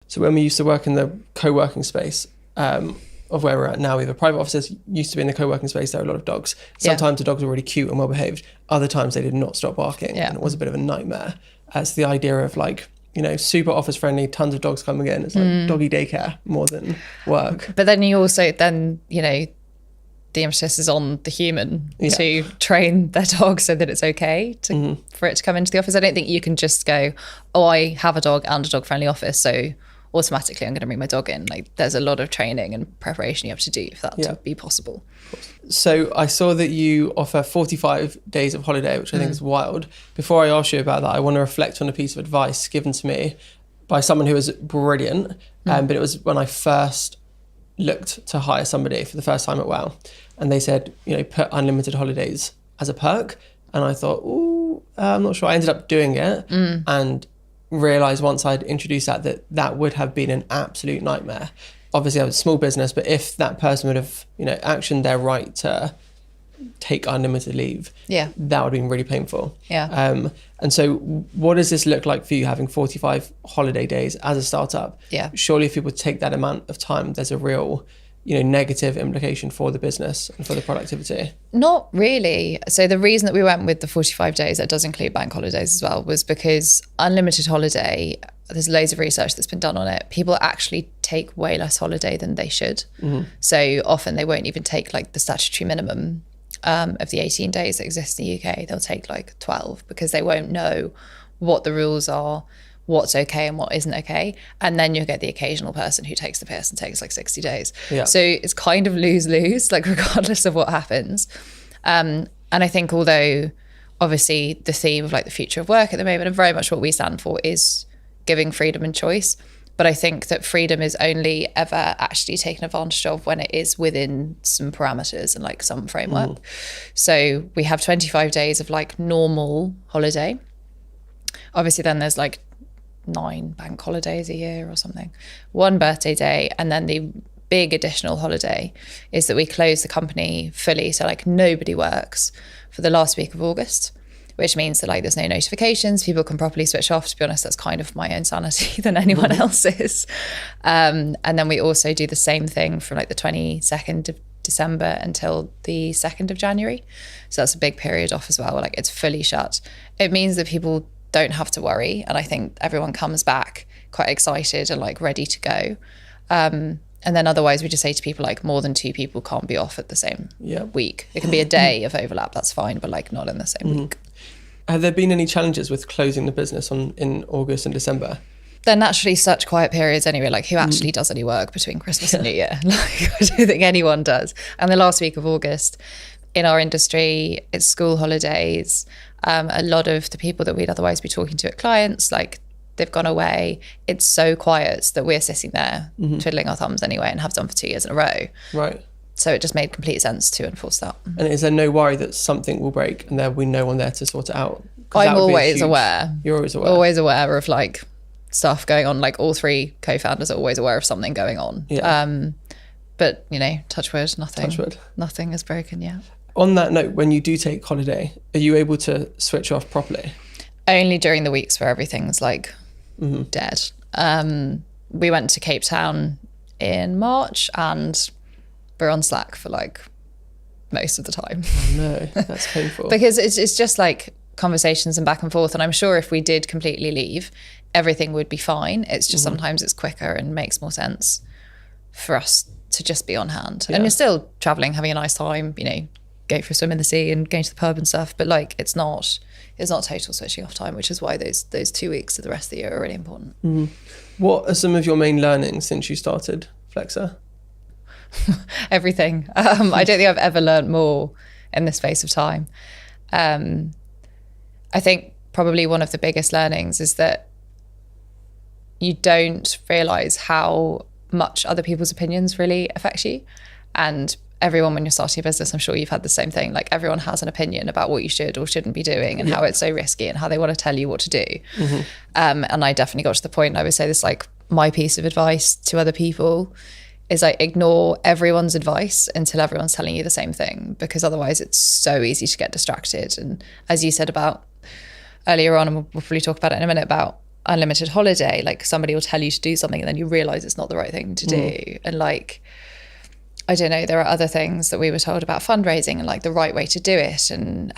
So when we used to work in the co-working space of where we're at now, we have private offices, used to be in the co-working space, there were a lot of dogs. Sometimes the dogs were really cute and well behaved. Other times they did not stop barking, and it was a bit of a nightmare. It's the idea of like, you know, super office friendly, tons of dogs coming in. It's like doggy daycare more than work. But then you also, you know, the emphasis is on the human to train their dog so that it's okay for it to come into the office. I don't think you can just go, oh, I have a dog and a dog friendly office, so automatically I'm going to bring my dog in. Like, there's a lot of training and preparation you have to do for that to be possible. So I saw that you offer 45 days of holiday, which I think is wild. Before I ask you about that, I want to reflect on a piece of advice given to me by someone who was brilliant. But it was when I first looked to hire somebody for the first time at WOW. And they said, you know, put unlimited holidays as a perk. And I thought, I'm not sure. I ended up doing it and realised once I'd introduced that would have been an absolute nightmare. Obviously I was a small business, but if that person would have, you know, actioned their right to take unlimited leave, that would have been really painful. And so what does this look like for you, having 45 holiday days as a startup? Surely if people take that amount of time, there's a real, you know, negative implication for the business and for the productivity. Not really. So the reason that we went with the 45 days, that does include bank holidays as well, was because unlimited holiday, there's loads of research that's been done on it. People actually take way less holiday than they should. So often they won't even take like the statutory minimum of the 18 days that exist in the UK. They'll take like 12 because they won't know what the rules are, what's okay and what isn't okay. And then you'll get the occasional person who takes the piss and takes like 60 days. So it's kind of lose-lose, like regardless of what happens. And I think although obviously the theme of like the future of work at the moment and very much what we stand for is giving freedom and choice. But I think that freedom is only ever actually taken advantage of when it is within some parameters and like some framework. So we have 25 days of like normal holiday. Obviously then there's like 9 bank holidays a year or something, 1 birthday day, and then the big additional holiday is that we close the company fully, so like nobody works for the last week of August, which means that like there's no notifications, people can properly switch off. To be honest, that's kind of my own sanity than anyone else's. And then we also do the same thing from like the 22nd of December until the 2nd of January. So that's a big period off as well, where like it's fully shut. It means that people don't have to worry, and I think everyone comes back quite excited and like ready to go. And then otherwise we just say to people like more than 2 people can't be off at the same week. It can be a day of overlap, that's fine, but like not in the same week. Have there been any challenges with closing the business in August and December? They're naturally such quiet periods anyway. Like who actually does any work between Christmas and New Year? Like I don't think anyone does. And the last week of August in our industry, it's school holidays. A lot of the people that we'd otherwise be talking to at clients, like they've gone away. It's so quiet that we're sitting there twiddling our thumbs anyway, and have done for 2 years in a row. Right. So it just made complete sense to enforce that. And is there no worry that something will break and there will be no one there to sort it out? I'm always aware. You're always aware. Always aware of like stuff going on. Like all 3 co-founders are always aware of something going on. But you know, touch wood, nothing is broken yet. On that note, when you do take holiday, are you able to switch off properly? Only during the weeks where everything's like dead. We went to Cape Town in March and we're on Slack for like most of the time. Oh no, that's painful. Because it's just like conversations and back and forth. And I'm sure if we did completely leave, everything would be fine. It's just sometimes it's quicker and makes more sense for us to just be on hand. And you're still traveling, having a nice time, you know, go for a swim in the sea and going to the pub and stuff. But like it's not total switching off time, which is why those 2 weeks of the rest of the year are really important. What are some of your main learnings since you started Flexa? Everything. I don't think I've ever learned more in this space of time. I think probably one of the biggest learnings is that you don't realise how much other people's opinions really affect you. And everyone, when you're starting a business, I'm sure you've had the same thing. Like everyone has an opinion about what you should or shouldn't be doing and how it's so risky and how they want to tell you what to do. And I definitely got to the point, I would say this, like my piece of advice to other people is like ignore everyone's advice until everyone's telling you the same thing, because otherwise it's so easy to get distracted. And as you said about earlier on, and we'll probably talk about it in a minute, about unlimited holiday, like somebody will tell you to do something and then you realize it's not the right thing to do. And like, I don't know, there are other things that we were told about fundraising and like the right way to do it and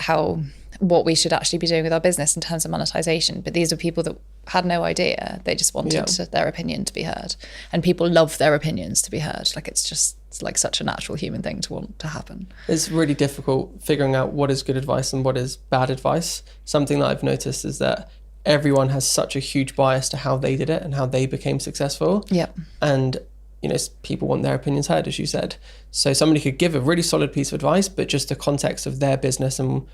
what we should actually be doing with our business in terms of monetization. But these are people that had no idea. They just wanted their opinion to be heard. And people love their opinions to be heard. Like it's like such a natural human thing to want to happen. It's really difficult figuring out what is good advice and what is bad advice. Something that I've noticed is that everyone has such a huge bias to how they did it and how they became successful. Yep. And people want their opinions heard, as you said. So somebody could give a really solid piece of advice, but just the context of their business and,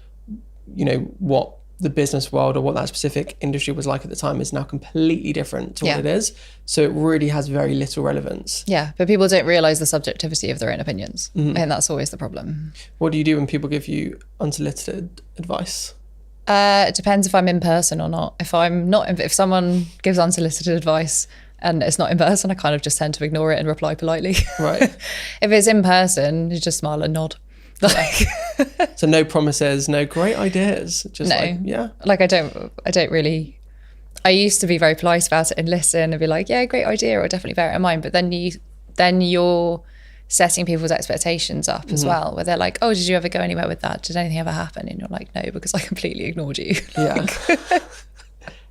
what the business world or what that specific industry was like at the time is now completely different to what it is. So it really has very little relevance. Yeah, but people don't realise the subjectivity of their own opinions. And that's always the problem. What do you do when people give you unsolicited advice? It depends if I'm in person or not. If someone gives unsolicited advice and it's not in person, I kind of just tend to ignore it and reply politely. Right. If it's in person, you just smile and nod. So no promises, no great ideas. Just Like I don't really. I used to be very polite about it and listen and be like, yeah, great idea, or definitely bear it in mind. But then you're setting people's expectations up as well, where they're like, oh, did you ever go anywhere with that? Did anything ever happen? And you're like, no, because I completely ignored you. Yeah.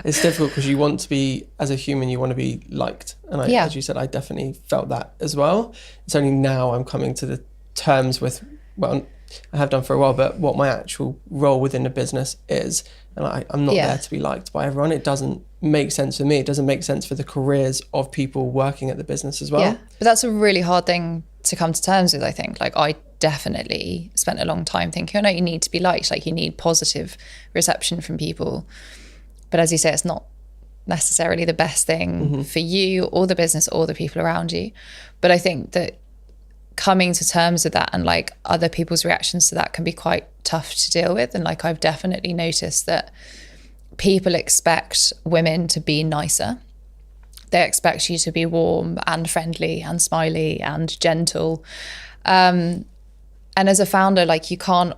It's difficult because you want to be, as a human, you want to be liked. And as you said, I definitely felt that as well. It's only now I'm coming to the terms with, well, I have done for a while, but what my actual role within the business is. And I'm not there to be liked by everyone. It doesn't make sense for me. It doesn't make sense for the careers of people working at the business as well. Yeah, but that's a really hard thing to come to terms with, I think. Like, I definitely spent a long time thinking, oh no, you need to be liked. Like, you need positive reception from people. But as you say, it's not necessarily the best thing for you or the business or the people around you. But I think that coming to terms with that and like other people's reactions to that can be quite tough to deal with. And like, I've definitely noticed that people expect women to be nicer. They expect you to be warm and friendly and smiley and gentle. And as a founder, like, you can't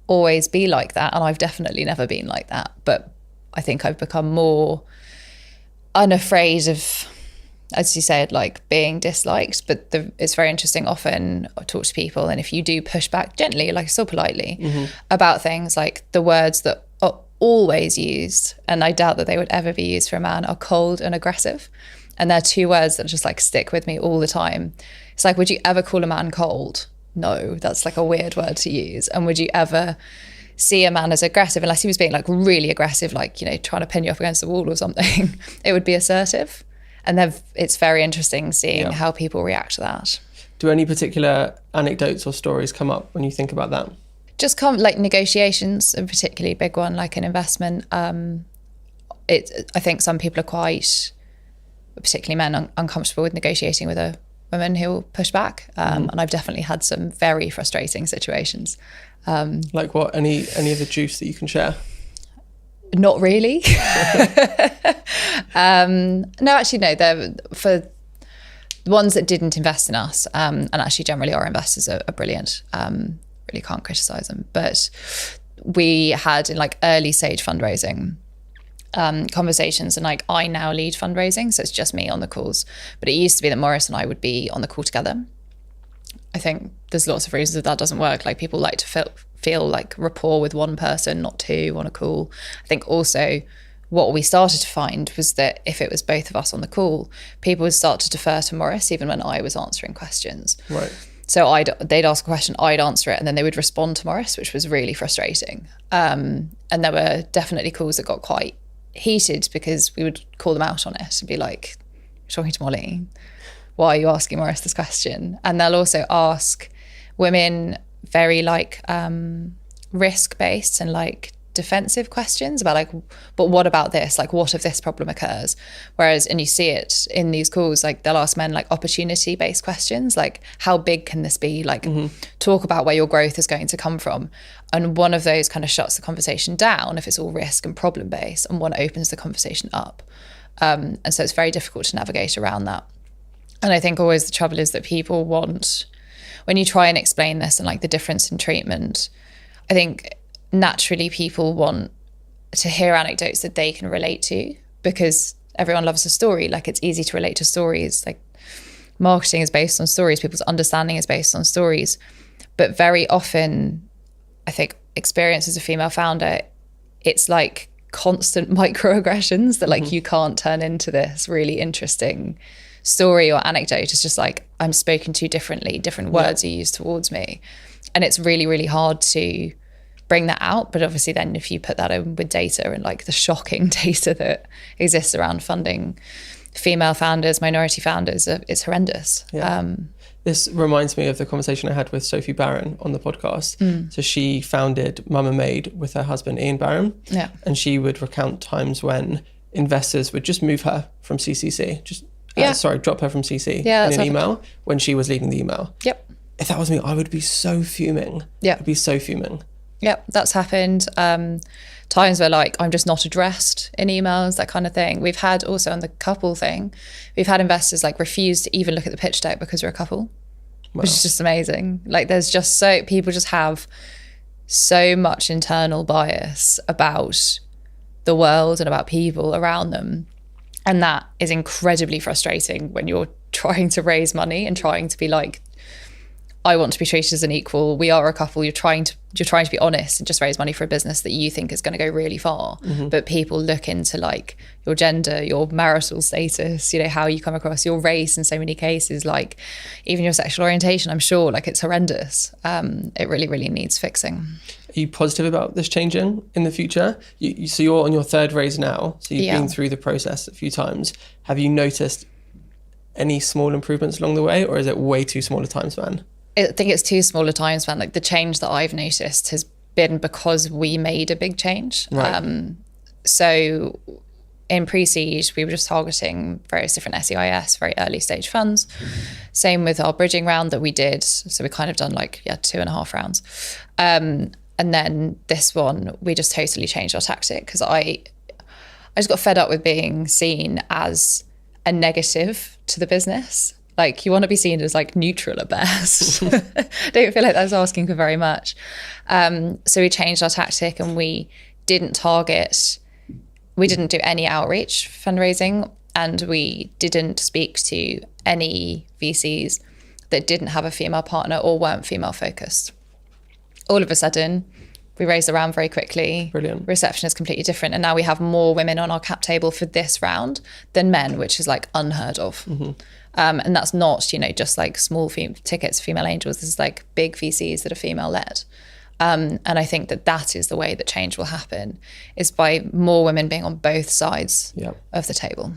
always be like that. And I've definitely never been like that. But I think I've become more unafraid of, as you said, like being disliked. But it's very interesting. Often I talk to people, and if you do push back gently, like still politely, about things, like the words that are always used, and I doubt that they would ever be used for a man, are cold and aggressive. And they're two words that just like stick with me all the time. It's like, would you ever call a man cold? No, that's like a weird word to use. And would you ever see a man as aggressive, unless he was being like really aggressive, like, you know, trying to pin you up against the wall or something? It would be assertive. And it's very interesting seeing how people react to that. Do any particular anecdotes or stories come up when you think about that? Just like negotiations, a particularly big one, like an investment. I think some people are quite, particularly men, uncomfortable with negotiating with a woman who will push back. And I've definitely had some very frustrating situations. Like what? Any of the juice that you can share? Not really. No, actually, no. They're for the ones that didn't invest in us, and actually generally our investors are brilliant. Really can't criticize them. But we had in like early stage fundraising conversations, and like I now lead fundraising, so it's just me on the calls. But it used to be that Maurice and I would be on the call together. I think there's lots of reasons that doesn't work. Like, people like to feel like rapport with one person, not two on a call. I think also what we started to find was that if it was both of us on the call, people would start to defer to Maurice even when I was answering questions. Right. So they'd ask a question, I'd answer it, and then they would respond to Maurice, which was really frustrating. And there were definitely calls that got quite heated because we would call them out on it and be like, "You're talking to Molly. Why are you asking Maurice this question?" And they'll also ask women very like risk-based and like defensive questions about like, but what about this? Like, what if this problem occurs? Whereas, and you see it in these calls, like they'll ask men like opportunity-based questions, like how big can this be? Like talk about where your growth is going to come from. And one of those kind of shuts the conversation down if it's all risk and problem-based, and one opens the conversation up. And so it's very difficult to navigate around that. And I think always the trouble is that people want, when you try and explain this and like the difference in treatment, I think naturally people want to hear anecdotes that they can relate to, because everyone loves a story. Like, it's easy to relate to stories. Like, marketing is based on stories. People's understanding is based on stories. But very often, I think, experience as a female founder, it's like constant microaggressions that like you can't turn into this really interesting story or anecdote. It's just like, I'm spoken to differently, different words are used towards me. And it's really, really hard to bring that out. But obviously then if you put that in with data and like the shocking data that exists around funding female founders, minority founders, it's horrendous. This reminds me of the conversation I had with Sophie Barron on the podcast. So she founded Mama Made with her husband, Ian Barron. Yeah. And she would recount times when investors would just move her from CCC, drop her from CC in an email when she was leading the email. Yep. If that was me, I would be so fuming. Yeah. I'd be so fuming. Yep, that's happened. Times where like I'm just not addressed in emails, that kind of thing. We've had also on the couple thing, we've had investors like refuse to even look at the pitch deck because we're a couple, which is just amazing. Like there's just people just have so much internal bias about the world and about people around them. And that is incredibly frustrating when you're trying to raise money and trying to be like, I want to be treated as an equal. We are a couple. You're trying to be honest and just raise money for a business that you think is going to go really far. But people look into like your gender, your marital status, you know, how you come across, your race in so many cases, like even your sexual orientation. I'm sure like it's horrendous. It really, really needs fixing. Are you positive about this changing in the future? So you're on your third raise now. So you've been through the process a few times. Have you noticed any small improvements along the way, or is it way too small a time span? I think it's too small a time span. Like the change that I've noticed has been because we made a big change. Right. So in pre-seed, we were just targeting various different SEIS, very early stage funds. Same with our bridging round that we did. So we kind of done 2.5 rounds. And then this one, we just totally changed our tactic because I just got fed up with being seen as a negative to the business. Like you want to be seen as like neutral at best. Don't feel like that's asking for very much. So we changed our tactic and we didn't do any outreach fundraising, and we didn't speak to any VCs that didn't have a female partner or weren't female focused. All of a sudden, we raised the round very quickly. Brilliant. Reception is completely different. And now we have more women on our cap table for this round than men, which is like unheard of. And that's not, just like small tickets, female angels. This is like big VCs that are female led. And I think that is the way that change will happen, is by more women being on both sides of the table.